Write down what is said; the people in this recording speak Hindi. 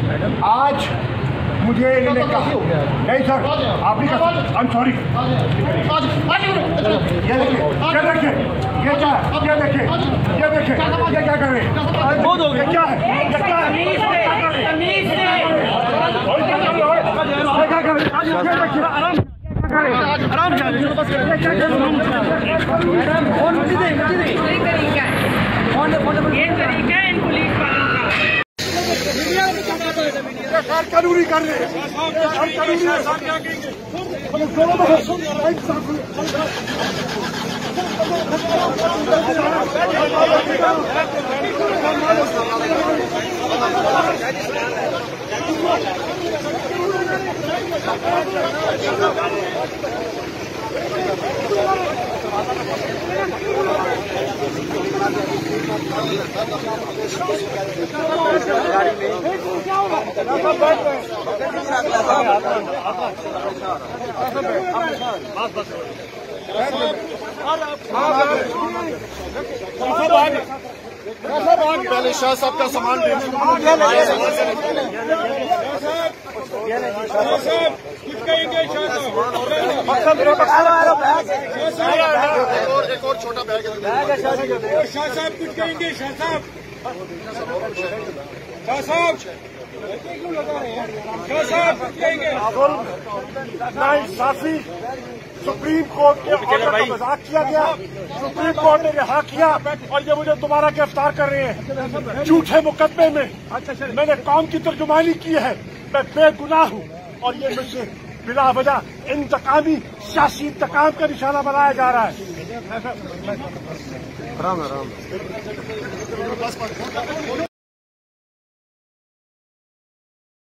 आज मुझे इन्होंने कहा नहीं सर आप नहीं कर सकते, आई एम सॉरी। ये देखिए ये देखिए ये क्या है, ये देखिए ये देखिए ये क्या कर रहे हैं, ये क्या है, ये क्या है, आराम कानूनी कर रहे हैं, पहले शाह साहब का सामान एक और छोटा बैग है। शाह साहब कुछ कहेंगे, शाह साहब नाइंसाफी सुप्रीम कोर्ट के ऑर्डर का मजाक किया गया, सुप्रीम कोर्ट ने रिहा किया और ये मुझे दोबारा गिरफ्तार कर रहे हैं झूठे मुकदमे में। मैंने कौम की तर्जुमानी की है, मैं बेगुनाह हूँ और ये मुझसे बिला वजह इंतकामी सियासी इंतकाम का निशाना बनाया जा रहा है।